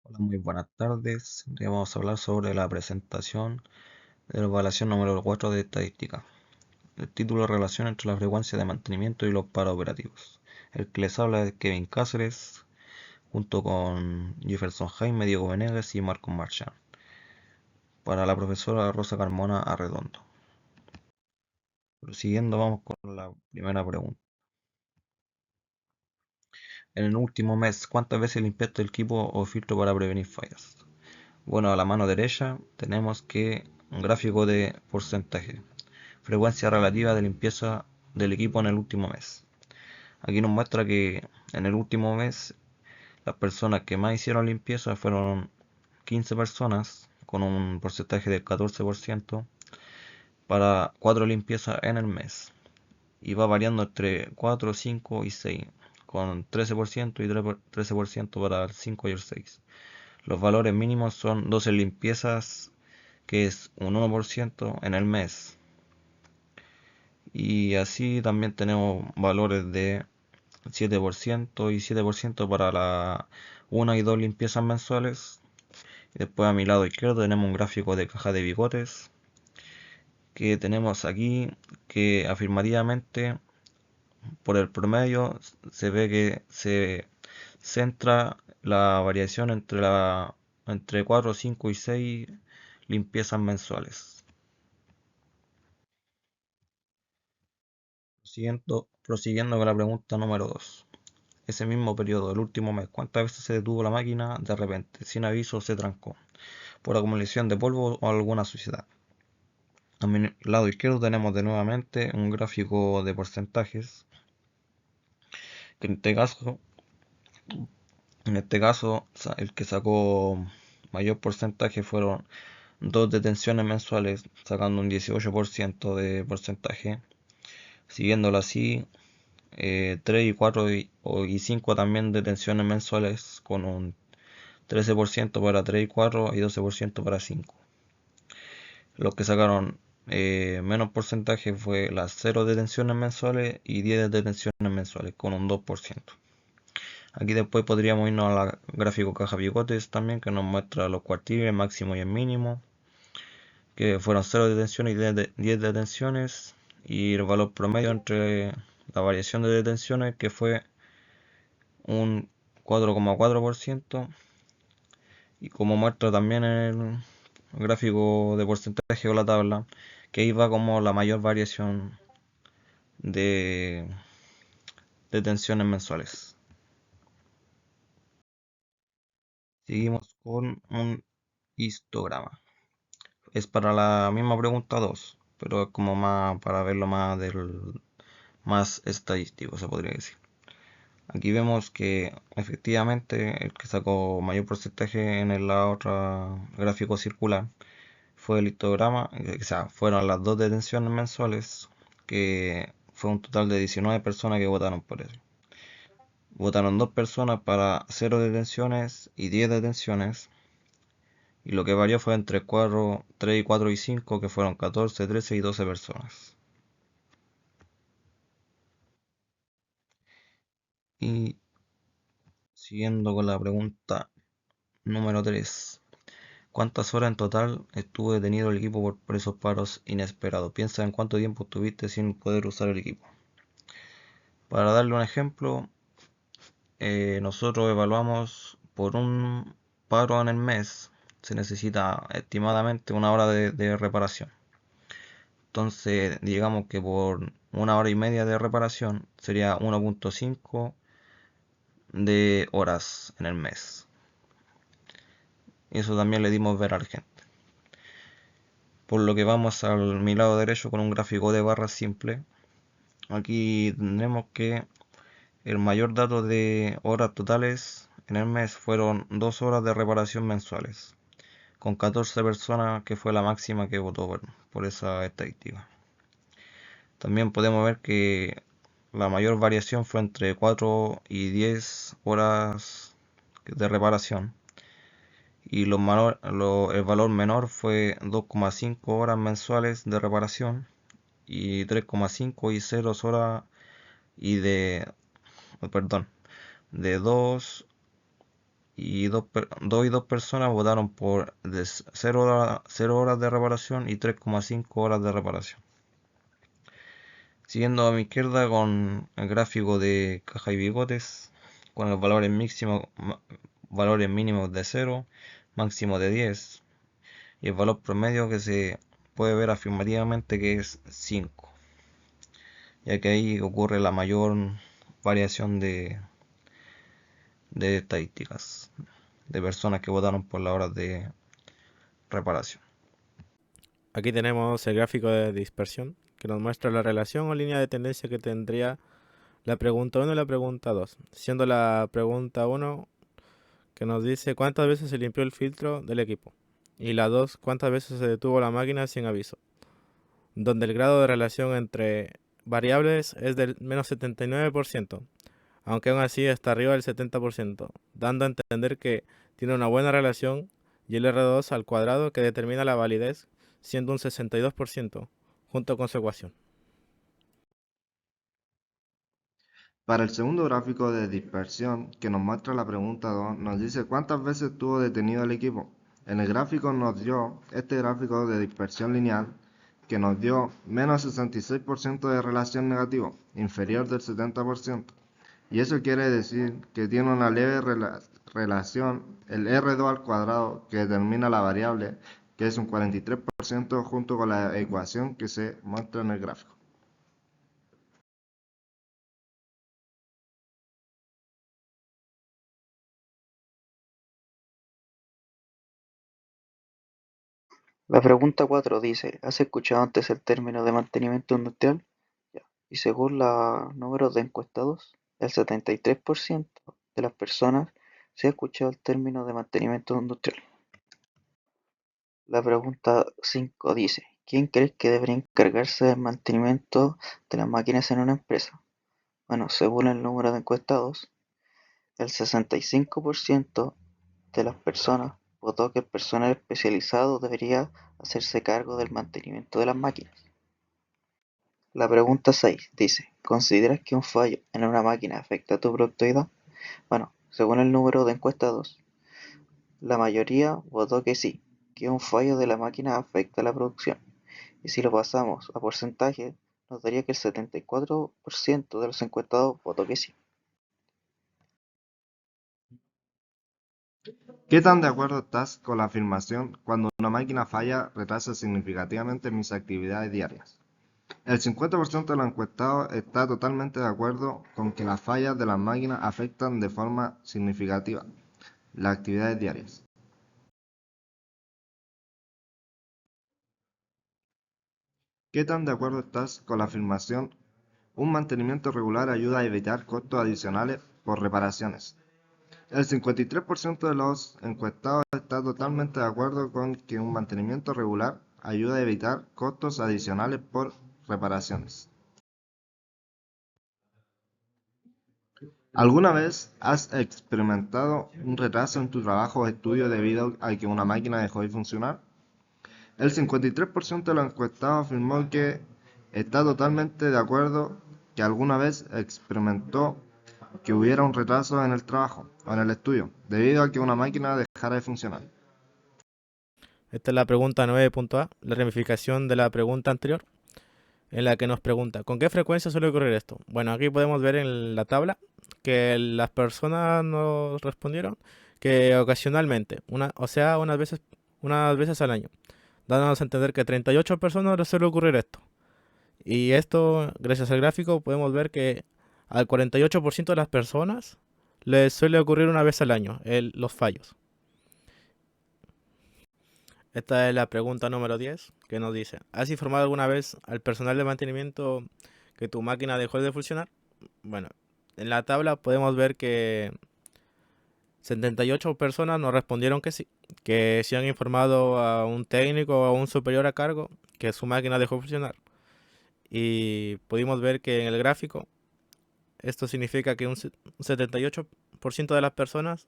Hola, muy buenas tardes. Hoy vamos a hablar sobre la presentación de la evaluación número 4 de estadística. El título es Relación entre la frecuencia de mantenimiento y los paros operativos. El que les habla es Kevin Cáceres, junto con Jefferson Jaime, Diego Venegas y Marcos Marchán, para la profesora Rosa Carmona Arredondo. Prosiguiendo, vamos con la primera pregunta. En el último mes, ¿cuántas veces limpiaste el equipo o filtro para prevenir fallas? Bueno, a la mano derecha tenemos que un gráfico de porcentaje. Frecuencia relativa de limpieza del equipo en el último mes. Aquí nos muestra que en el último mes las personas que más hicieron limpieza fueron 15 personas con un porcentaje del 14% para 4 limpiezas en el mes. Y va variando entre 4, 5 y 6, con 13% y 13% para el 5 y el 6. Los valores mínimos son 12 limpiezas, que es un 1% en el mes. Y así también tenemos valores de 7% y 7% para la 1 y 2 limpiezas mensuales. Y después a mi lado izquierdo tenemos un gráfico de caja de bigotes que tenemos aquí que afirmativamente por el promedio se ve que se centra la variación entre 4, 5 y 6 limpiezas mensuales. Prosiguiendo con la pregunta número 2. Ese mismo periodo, el último mes, ¿cuántas veces se detuvo la máquina de repente, sin aviso, se trancó? ¿Por acumulación de polvo o alguna suciedad? A mi lado izquierdo tenemos de nuevamente un gráfico de porcentajes, que en este caso el que sacó mayor porcentaje fueron dos detenciones mensuales, sacando un 18% de porcentaje. Siguiéndolo así, 3 y 4 y 5 también detenciones mensuales, con un 13% para 3 y 4 y 12% para 5. Los que sacaron menos porcentaje fue las 0 detenciones mensuales y 10 detenciones mensuales, con un 2%. Aquí después podríamos irnos al gráfico caja bigotes también, que nos muestra los cuartiles, el máximo y el mínimo, que fueron 0 detenciones y 10 detenciones, y el valor promedio entre la variación de detenciones, que fue un 4,4%, y como muestra también el gráfico de porcentaje o la tabla, que ahí va como la mayor variación de detenciones mensuales. Seguimos con un histograma. Es para la misma pregunta 2, pero es como más para verlo más estadístico, se podría decir. Aquí vemos que efectivamente el que sacó mayor porcentaje en la otra gráfico circular fue el histograma, o sea, fueron las dos detenciones mensuales, que fue un total de 19 personas que votaron por eso. Votaron dos personas para 0 detenciones y 10 detenciones, y lo que varió fue entre 4, 3 y 4 y 5, que fueron 14, 13 y 12 personas. Y siguiendo con la pregunta número 3. ¿Cuántas horas en total estuvo detenido el equipo por esos paros inesperados? Piensa en cuánto tiempo estuviste sin poder usar el equipo. Para darle un ejemplo, nosotros evaluamos por un paro en el mes, se necesita estimadamente una hora de reparación. Entonces, digamos que por una hora y media de reparación sería 1,5 de horas en el mes. Y eso también le dimos ver a la gente. Por lo que vamos al mi lado derecho con un gráfico de barras simple. Aquí tenemos que el mayor dato de horas totales en el mes fueron 2 horas de reparación mensuales, con 14 personas, que fue la máxima que votó por esa estadística. También podemos ver que la mayor variación fue entre 4 y 10 horas de reparación, y el valor menor fue 2,5 horas mensuales de reparación, y 3,5 y 0 horas y de, perdón, de 2 y dos personas votaron por 0 horas de reparación y 3,5 horas de reparación. Siguiendo a mi izquierda con el gráfico de caja y bigotes, con los valores mínimos de 0, máximo de 10, y el valor promedio que se puede ver afirmativamente que es 5, ya que ahí ocurre la mayor variación de estadísticas de personas que votaron por las horas de reparación. Aquí tenemos el gráfico de dispersión que nos muestra la relación o línea de tendencia que tendría la pregunta 1 y la pregunta 2, siendo la pregunta 1 que nos dice cuántas veces se limpió el filtro del equipo y la 2 cuántas veces se detuvo la máquina sin aviso, donde el grado de relación entre variables es del menos 79%, aunque aún así está arriba del 70%, dando a entender que tiene una buena relación, y el R2 al cuadrado que determina la validez siendo un 62%, junto con su ecuación. Para el segundo gráfico de dispersión que nos muestra la pregunta 2, nos dice cuántas veces estuvo detenido el equipo. En el gráfico nos dio este gráfico de dispersión lineal que nos dio menos 66% de relación negativo, inferior del 70%. Y eso quiere decir que tiene una leve relación, el R2 al cuadrado, que determina la variable, que es un 43% junto con la ecuación que se muestra en el gráfico. La pregunta 4 dice, ¿has escuchado antes el término de mantenimiento industrial? Ya. Y según los números de encuestados, el 73% de las personas se ha escuchado el término de mantenimiento industrial. La pregunta 5 dice, ¿quién crees que debería encargarse del mantenimiento de las máquinas en una empresa? Bueno, según el número de encuestados, el 65% de las personas votó que el personal especializado debería hacerse cargo del mantenimiento de las máquinas. La pregunta 6 dice, ¿consideras que un fallo en una máquina afecta a tu productividad? Bueno, según el número de encuestados, la mayoría votó que sí, que un fallo de la máquina afecta a la producción. Y si lo pasamos a porcentaje, nos daría que el 74% de los encuestados votó que sí. ¿Qué tan de acuerdo estás con la afirmación cuando una máquina falla retrasa significativamente mis actividades diarias? El 50% de los encuestados está totalmente de acuerdo con que las fallas de las máquinas afectan de forma significativa las actividades diarias. ¿Qué tan de acuerdo estás con la afirmación un mantenimiento regular ayuda a evitar costos adicionales por reparaciones? El 53% de los encuestados está totalmente de acuerdo con que un mantenimiento regular ayuda a evitar costos adicionales por reparaciones. ¿Alguna vez has experimentado un retraso en tu trabajo o estudio debido a que una máquina dejó de funcionar? El 53% de los encuestados afirmó que está totalmente de acuerdo que alguna vez experimentó que hubiera un retraso en el trabajo o en el estudio debido a que una máquina dejara de funcionar. Esta es la pregunta 9.a, la ramificación de la pregunta anterior, en la que nos pregunta, ¿con qué frecuencia suele ocurrir esto? Bueno, aquí podemos ver en la tabla que las personas nos respondieron que ocasionalmente, unas veces al año, dándonos a entender que 38 personas les suele ocurrir esto. Y esto, gracias al gráfico, podemos ver que al 48% de las personas les suele ocurrir una vez al año los fallos. Esta es la pregunta número 10 que nos dice, ¿has informado alguna vez al personal de mantenimiento que tu máquina dejó de funcionar? Bueno, en la tabla podemos ver que 78 personas nos respondieron que sí han informado a un técnico o a un superior a cargo que su máquina dejó de funcionar. Y pudimos ver que en el gráfico esto significa que un 78% de las personas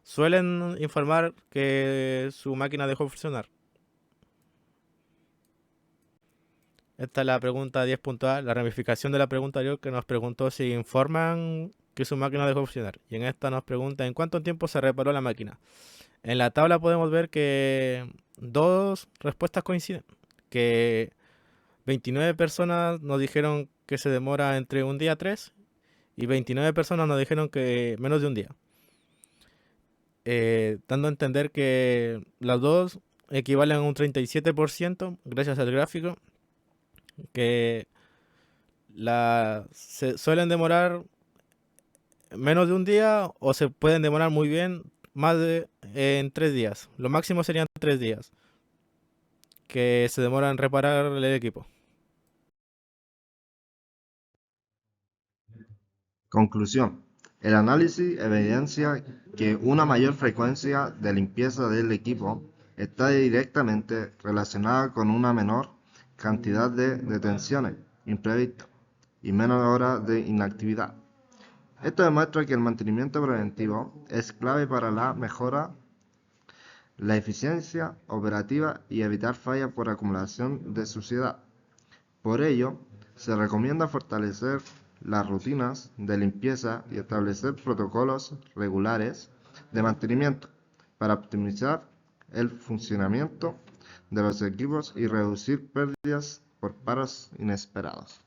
suelen informar que su máquina dejó de funcionar. Esta es la pregunta 10.a, la ramificación de la pregunta anterior que nos preguntó si informan que su máquina dejó de funcionar. Y en esta nos pregunta en cuánto tiempo se reparó la máquina. En la tabla podemos ver que dos respuestas coinciden. Que 29 personas nos dijeron que se demora entre un día a 3 y 29 personas nos dijeron que menos de un día. Dando a entender que las dos equivalen a un 37% gracias al gráfico, que se suelen demorar menos de un día o se pueden demorar muy bien más de en 3 días. Lo máximo serían 3 días que se demora en reparar el equipo. Conclusión. El análisis evidencia que una mayor frecuencia de limpieza del equipo está directamente relacionada con una menor cantidad de detenciones imprevistas y menos horas de inactividad. Esto demuestra que el mantenimiento preventivo es clave para la mejora, la eficiencia operativa y evitar fallas por acumulación de suciedad. Por ello, se recomienda fortalecer las rutinas de limpieza y establecer protocolos regulares de mantenimiento para optimizar el funcionamiento de los equipos y reducir pérdidas por paros inesperados.